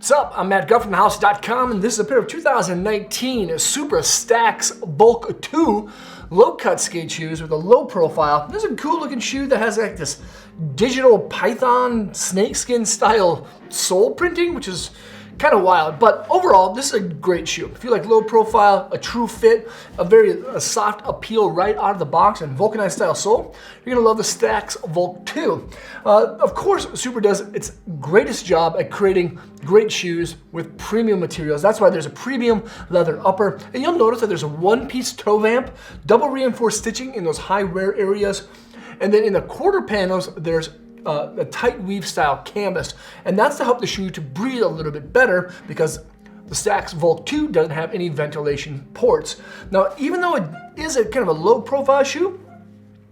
What's up? I'm Matt Guff from thehouse.com, and this is a pair of 2019 Supra Stacks Vulc II low-cut skate shoes with a low profile. This is a cool looking shoe that has like this digital python snakeskin style sole printing, which is kind of wild. But overall, this is a great shoe. If you like low profile, a true fit, a soft appeal right out of the box, and vulcanized style sole, you're gonna love the Stacks Vulc II. Of course, Supra does its greatest job at creating great shoes with premium materials. That's why there's a premium leather upper, and you'll notice that there's a one-piece toe vamp, double reinforced stitching in those high wear areas, and then in the quarter panels, there's a tight weave style canvas, and that's to help the shoe to breathe a little bit better because the Stacks Vulc II doesn't have any ventilation ports. Now, even though it is a kind of a low profile shoe,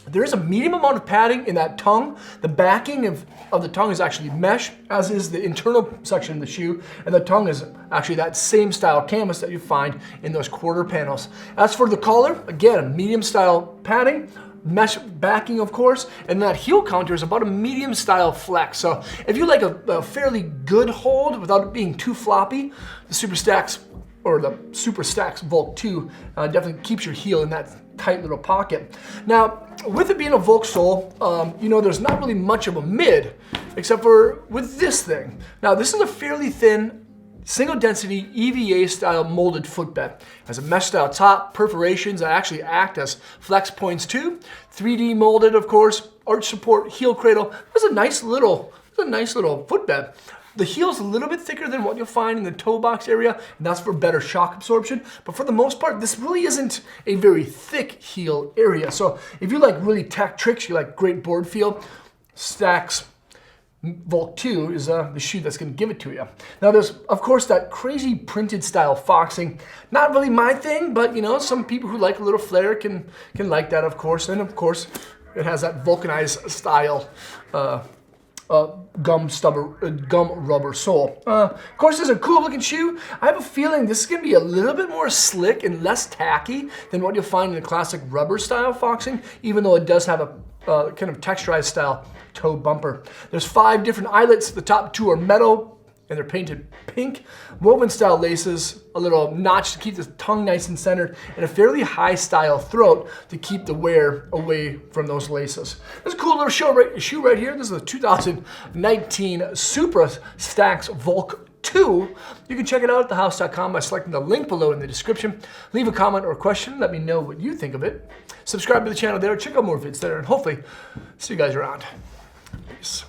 there is a medium amount of padding in that tongue. The backing of the tongue is actually mesh, as is the internal section of the shoe, and the tongue is actually that same style canvas that you find in those quarter panels. As for the collar, again, a medium style padding, mesh backing, of course, and that heel counter is about a medium style flex. So if you like a fairly good hold without it being too floppy, the Supra Stacks Vulc II definitely keeps your heel in that tight little pocket. Now, with it being a Vulc sole, there's not really much of a mid, except for with this thing. Now, this is a fairly thin, single density EVA style molded footbed. Has a mesh style top, perforations that actually act as flex points too. 3D molded, of course, arch support, heel cradle. It's a nice little footbed. The heel's a little bit thicker than what you'll find in the toe box area, and that's for better shock absorption. But for the most part, this really isn't a very thick heel area. So if you like really tack tricks, you like great board feel, Stacks Vulc II is the shoe that's going to give it to you. Now there's, of course, that crazy printed style foxing. Not really my thing, but some people who like a little flair can like that, of course. And of course, it has that vulcanized style gum rubber sole. Of course, this is a cool looking shoe. I have a feeling this is going to be a little bit more slick and less tacky than what you'll find in the classic rubber style foxing, even though it does have a kind of texturized style toe bumper. There's 5 different eyelets. The top 2 are metal and they're painted pink. Woven style laces, a little notch to keep the tongue nice and centered, and a fairly high style throat to keep the wear away from those laces. This is a cool little shoe right here. This is a 2019 Supra Stacks Vulc II. You can check it out at thehouse.com by selecting the link below in the description. Leave a comment or a question. Let me know what you think of it. Subscribe to the channel there. Check out more vids there, and hopefully see you guys around. Peace.